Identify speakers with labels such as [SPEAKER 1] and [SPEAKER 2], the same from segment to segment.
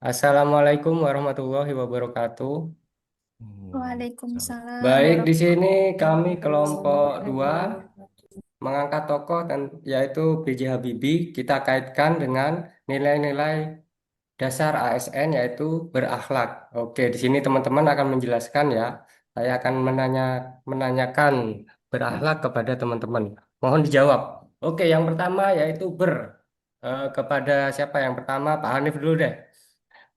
[SPEAKER 1] Assalamualaikum warahmatullahi wabarakatuh.
[SPEAKER 2] Waalaikumsalam
[SPEAKER 1] Baik, di sini kami
[SPEAKER 2] warahmatullahi
[SPEAKER 1] kelompok dua
[SPEAKER 2] wabarakatuh.
[SPEAKER 1] mengangkat tokoh dan yaitu B.J. Habibie. Kita kaitkan dengan nilai-nilai dasar ASN yaitu berakhlak. Oke, di sini teman-teman akan menjelaskan ya. Saya akan menanyakan berakhlak kepada teman-teman. Mohon dijawab. Oke, yang pertama yaitu kepada siapa yang pertama? Pak Hanif dulu deh.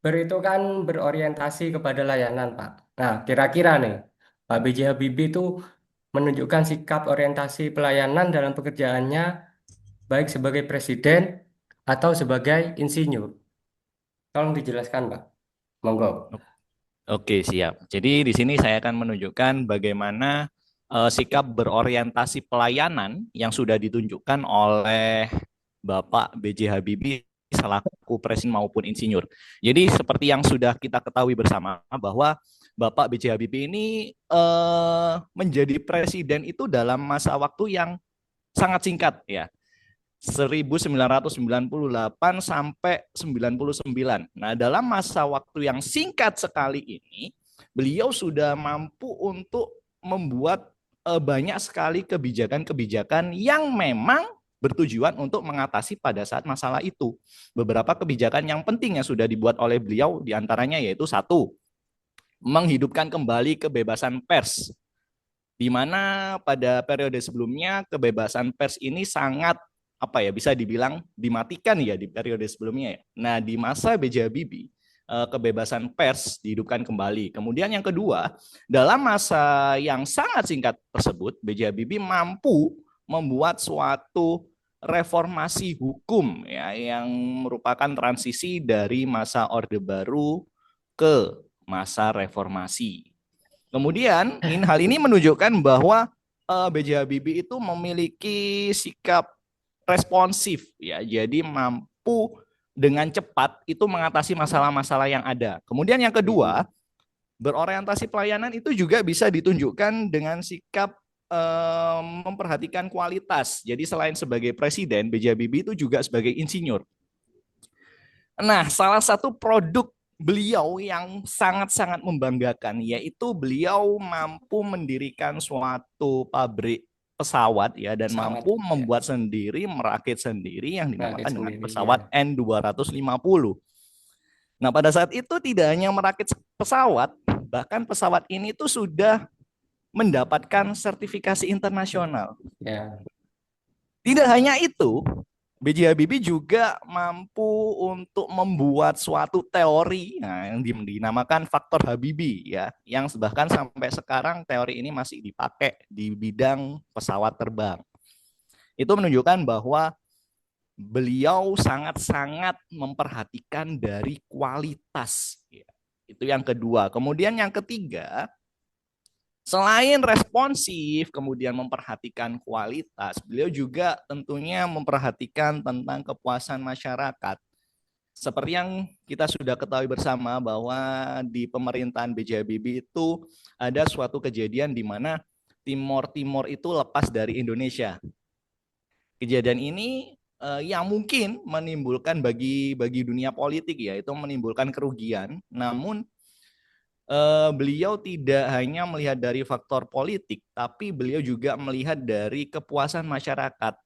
[SPEAKER 1] Itu kan berorientasi kepada layanan, Pak. Nah, kira-kira nih, Pak B.J. Habibie itu menunjukkan sikap orientasi pelayanan dalam pekerjaannya baik sebagai presiden atau sebagai insinyur. Tolong dijelaskan, Pak. Monggo.
[SPEAKER 3] Oke, siap. Jadi di sini saya akan menunjukkan bagaimana sikap berorientasi pelayanan yang sudah ditunjukkan oleh Bapak B.J. Habibie selaku presiden maupun insinyur. Jadi seperti yang sudah kita ketahui bersama bahwa Bapak B.J. Habibie ini menjadi presiden itu dalam masa waktu yang sangat singkat ya. 1998 sampai 99. Nah, dalam masa waktu yang singkat sekali ini, beliau sudah mampu untuk membuat banyak sekali kebijakan-kebijakan yang memang bertujuan untuk mengatasi pada saat masalah itu. Beberapa kebijakan yang penting yang sudah dibuat oleh beliau diantaranya yaitu satu, menghidupkan kembali kebebasan pers, di mana pada periode sebelumnya kebebasan pers ini sangat apa ya bisa dibilang dimatikan ya di periode sebelumnya ya. Nah, di masa B.J. Habibie kebebasan pers dihidupkan kembali. Kemudian yang kedua, dalam masa yang sangat singkat tersebut, B.J. Habibie mampu membuat suatu reformasi hukum ya yang merupakan transisi dari masa Orde Baru ke masa reformasi. Kemudian hal ini menunjukkan bahwa B.J. Habibie itu memiliki sikap responsif ya, jadi mampu dengan cepat itu mengatasi masalah-masalah yang ada. Kemudian yang kedua, berorientasi pelayanan itu juga bisa ditunjukkan dengan sikap memperhatikan kualitas. Jadi selain sebagai presiden, B.J. Habibie itu juga sebagai insinyur. Nah, salah satu produk beliau yang sangat-sangat membanggakan yaitu beliau mampu mendirikan suatu pabrik pesawat ya dan
[SPEAKER 1] Pesawat
[SPEAKER 3] mampu
[SPEAKER 1] ya,
[SPEAKER 3] membuat sendiri, merakit sendiri yang
[SPEAKER 1] rakit
[SPEAKER 3] dinamakan dengan
[SPEAKER 1] sendiri ya.
[SPEAKER 3] pesawat N250. Nah, pada saat itu tidak hanya merakit pesawat, bahkan pesawat ini tuh sudah mendapatkan sertifikasi internasional.
[SPEAKER 1] Ya.
[SPEAKER 3] Tidak hanya itu, B.J. Habibie juga mampu untuk membuat suatu teori yang dinamakan faktor Habibie ya, yang bahkan sampai sekarang teori ini masih dipakai di bidang pesawat terbang. Itu menunjukkan bahwa beliau sangat-sangat memperhatikan dari kualitas ya. Itu yang kedua. Kemudian yang ketiga, selain responsif, kemudian memperhatikan kualitas, beliau juga tentunya memperhatikan tentang kepuasan masyarakat. Seperti yang kita sudah ketahui bersama bahwa di pemerintahan B.J. Habibie itu ada suatu kejadian di mana Timor Timor itu lepas dari Indonesia. Kejadian ini yang mungkin menimbulkan bagi dunia politik ya, itu menimbulkan kerugian. Namun beliau tidak hanya melihat dari faktor politik, tapi beliau juga melihat dari kepuasan masyarakat.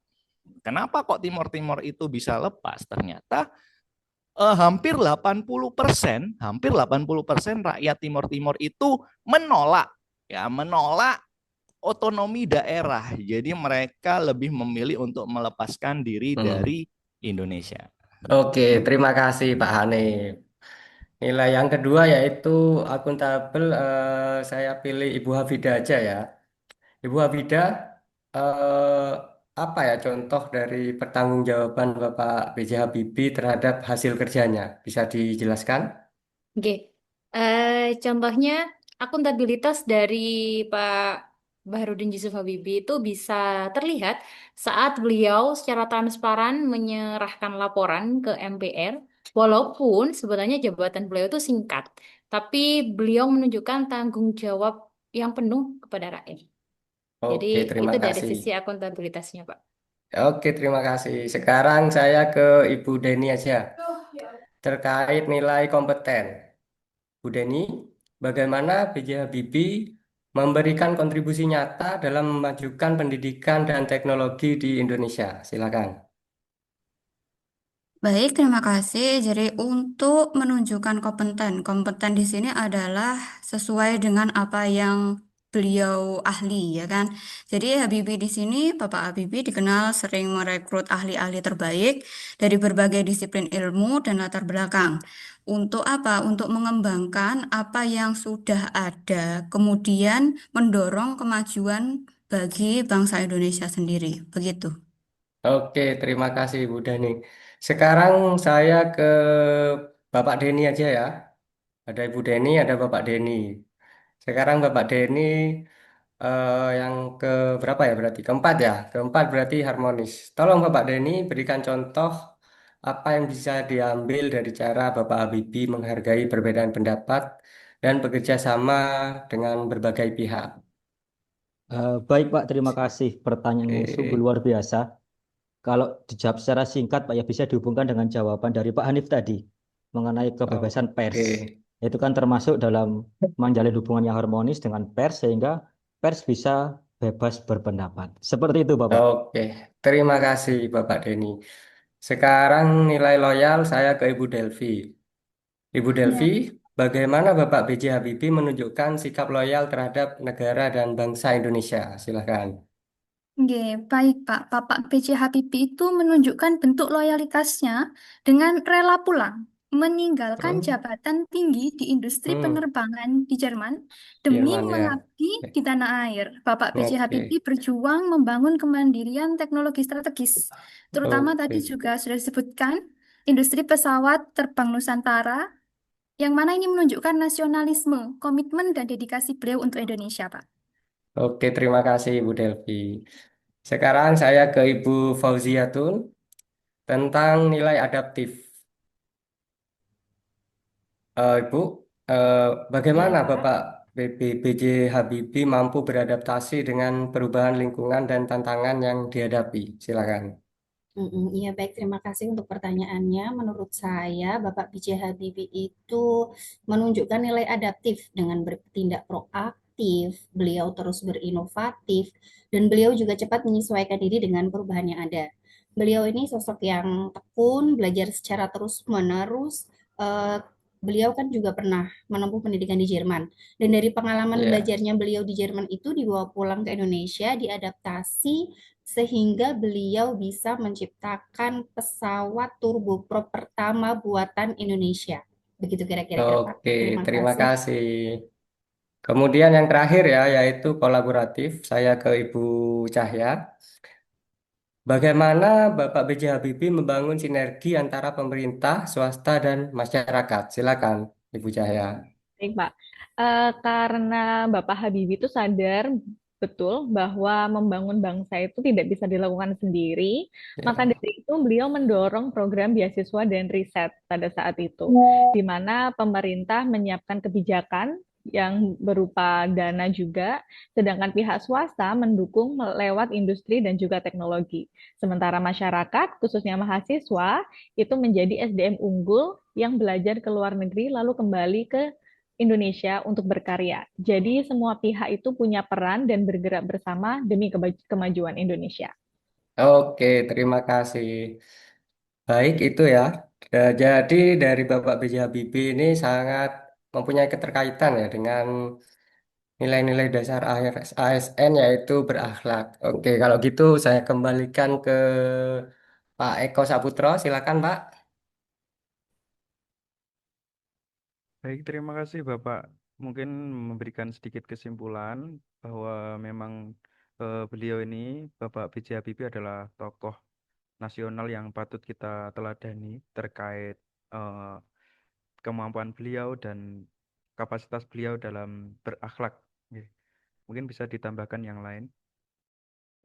[SPEAKER 3] Kenapa kok Timor Timor itu bisa lepas? Ternyata hampir 80% rakyat Timor Timor itu menolak ya, menolak otonomi daerah. Jadi mereka lebih memilih untuk melepaskan diri
[SPEAKER 1] Hmm.
[SPEAKER 3] dari Indonesia.
[SPEAKER 1] Oke, terima kasih Pak Hanif. Nilai yang kedua yaitu akuntabel, saya pilih Ibu Hafidah aja ya. Ibu Hafidah, apa ya contoh dari pertanggungjawaban Bapak B.J. Habibie terhadap hasil kerjanya? Bisa dijelaskan?
[SPEAKER 2] Oke, contohnya akuntabilitas dari Pak Baharudin Yusuf Habibie itu bisa terlihat saat beliau secara transparan menyerahkan laporan ke MPR, walaupun sebenarnya jabatan beliau itu singkat, tapi beliau menunjukkan tanggung jawab yang penuh kepada rakyat. Jadi
[SPEAKER 1] Oke, terima
[SPEAKER 2] itu dari
[SPEAKER 1] kasih.
[SPEAKER 2] sisi akuntabilitasnya, Pak.
[SPEAKER 1] Oke, terima kasih. Sekarang saya ke Ibu Deni aja. terkait nilai kompeten. Bu Deni, bagaimana B.J. Habibie memberikan kontribusi nyata dalam memajukan pendidikan dan teknologi di Indonesia? Silakan.
[SPEAKER 4] Baik, terima kasih. Jadi untuk menunjukkan kompeten, kompeten di sini adalah sesuai dengan apa yang beliau ahli, ya kan? Jadi Habibie di sini, Bapak Habibie dikenal sering merekrut ahli-ahli terbaik dari berbagai disiplin ilmu dan latar belakang. Untuk apa? Untuk mengembangkan apa yang sudah ada, kemudian mendorong kemajuan bagi bangsa Indonesia sendiri. Begitu.
[SPEAKER 1] Oke, terima kasih Bu Deni. Sekarang saya ke Bapak Deni aja ya. Ada Ibu Deni, ada Bapak Deni. Sekarang Bapak Deni yang ke berapa ya berarti? Keempat ya. Keempat berarti harmonis. Tolong Bapak Deni berikan contoh apa yang bisa diambil dari cara Bapak Habibie menghargai perbedaan pendapat dan bekerja sama dengan berbagai pihak.
[SPEAKER 5] Baik Pak, terima kasih. Pertanyaannya sungguh
[SPEAKER 1] Oke.
[SPEAKER 5] luar biasa. Kalau dijawab secara singkat, Pak, ya bisa dihubungkan dengan jawaban dari Pak Hanif tadi mengenai kebebasan pers.
[SPEAKER 1] Oke.
[SPEAKER 5] Itu kan termasuk dalam menjalin hubungan yang harmonis dengan pers sehingga pers bisa bebas berpendapat. Seperti itu, Bapak.
[SPEAKER 1] Oke. Terima kasih Bapak Deni. Sekarang nilai loyal saya ke Ibu Delvi. Ibu Delvi,
[SPEAKER 4] Ya.
[SPEAKER 1] bagaimana Bapak B.J. Habibie menunjukkan sikap loyal terhadap negara dan bangsa Indonesia? Silakan.
[SPEAKER 6] Oke, baik Pak. Bapak B.J. Habibie itu menunjukkan bentuk loyalitasnya dengan rela pulang, meninggalkan
[SPEAKER 1] Hmm,
[SPEAKER 6] jabatan tinggi di industri
[SPEAKER 1] hmm,
[SPEAKER 6] penerbangan di Jerman demi
[SPEAKER 1] Jerman ya.
[SPEAKER 6] mengabdi di tanah air. Bapak B.J.
[SPEAKER 1] Oke,
[SPEAKER 6] Habibie berjuang membangun kemandirian teknologi strategis, terutama tadi
[SPEAKER 1] oke,
[SPEAKER 6] juga sudah disebutkan industri pesawat terbang Nusantara, yang mana ini menunjukkan nasionalisme, komitmen, dan dedikasi beliau untuk Indonesia, Pak.
[SPEAKER 1] oke. Terima kasih Ibu Delvi. Sekarang saya ke Ibu Fauziatun tentang nilai adaptif. Ibu, eh,
[SPEAKER 7] Ya,
[SPEAKER 1] bagaimana
[SPEAKER 7] Pak.
[SPEAKER 1] Bapak B.J. Habibie mampu beradaptasi dengan perubahan lingkungan dan tantangan yang dihadapi? Silakan.
[SPEAKER 7] Iya, baik. Terima kasih untuk pertanyaannya. Menurut saya, Bapak B.J. Habibie itu menunjukkan nilai adaptif dengan bertindak proaktif, beliau terus berinovatif, dan beliau juga cepat menyesuaikan diri dengan perubahan yang ada. Beliau ini sosok yang tekun, belajar secara terus-menerus. Eh, Beliau kan juga pernah menempuh pendidikan di Jerman. Dan dari pengalaman
[SPEAKER 1] Ya,
[SPEAKER 7] belajarnya beliau di Jerman itu dibawa pulang ke Indonesia, diadaptasi sehingga beliau bisa menciptakan pesawat turboprop pertama buatan Indonesia. Begitu kira-kira Pak.
[SPEAKER 1] oke.
[SPEAKER 7] Terima
[SPEAKER 1] Terima
[SPEAKER 7] kasih.
[SPEAKER 1] kasih. Kemudian yang terakhir ya, yaitu kolaboratif. Saya ke Ibu Cahya. Bagaimana Bapak B.J. Habibie membangun sinergi antara pemerintah, swasta, dan masyarakat? Silakan, Ibu Cahya.
[SPEAKER 8] Baik, Pak. Karena Bapak Habibie itu sadar betul bahwa membangun bangsa itu tidak bisa dilakukan sendiri, maka
[SPEAKER 1] Ya.
[SPEAKER 8] dari itu beliau mendorong program beasiswa dan riset pada saat itu, di mana pemerintah menyiapkan kebijakan yang berupa dana juga, sedangkan pihak swasta mendukung lewat industri dan juga teknologi. Sementara masyarakat, khususnya mahasiswa, itu menjadi SDM unggul yang belajar ke luar negeri lalu kembali ke Indonesia untuk berkarya. Jadi semua pihak itu punya peran dan bergerak bersama demi kemajuan Indonesia.
[SPEAKER 1] Oke, terima kasih. Baik, itu ya. Jadi dari Bapak B.J. Habibie ini sangat mempunyai keterkaitan ya dengan nilai-nilai dasar ASN yaitu berakhlak. Oke, kalau gitu saya kembalikan ke Pak Eko Saputro. Silakan, Pak.
[SPEAKER 9] Baik, terima kasih Bapak. Mungkin memberikan sedikit kesimpulan bahwa memang beliau ini, Bapak B.J. Habibie adalah tokoh nasional yang patut kita teladani terkait eh, kemampuan beliau dan kapasitas beliau dalam berakhlak. Oke. Mungkin bisa ditambahkan yang lain.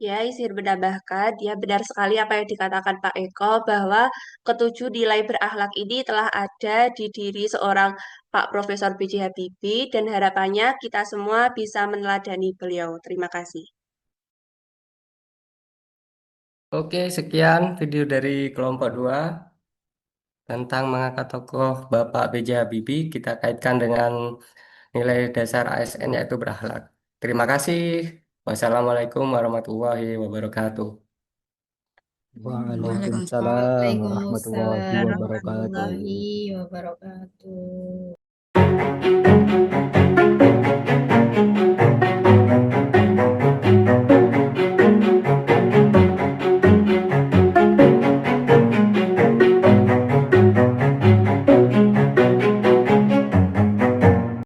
[SPEAKER 10] Ya, izin menambahkan, ya benar sekali apa yang dikatakan Pak Eko bahwa ketujuh nilai berakhlak ini telah ada di diri seorang Pak Profesor B.J. Habibie dan harapannya kita semua bisa meneladani beliau. Terima kasih.
[SPEAKER 1] Oke, sekian video dari kelompok 2. tentang mengangkat tokoh Bapak B.J. Habibie kita kaitkan dengan nilai dasar ASN yaitu berakhlak. Terima kasih. Wassalamualaikum warahmatullahi wabarakatuh.
[SPEAKER 4] Waalaikumsalam.
[SPEAKER 5] Waalaikumsalam warahmatullahi
[SPEAKER 7] Waalaikumsalam
[SPEAKER 5] wabarakatuh.
[SPEAKER 7] warahmatullahi wabarakatuh.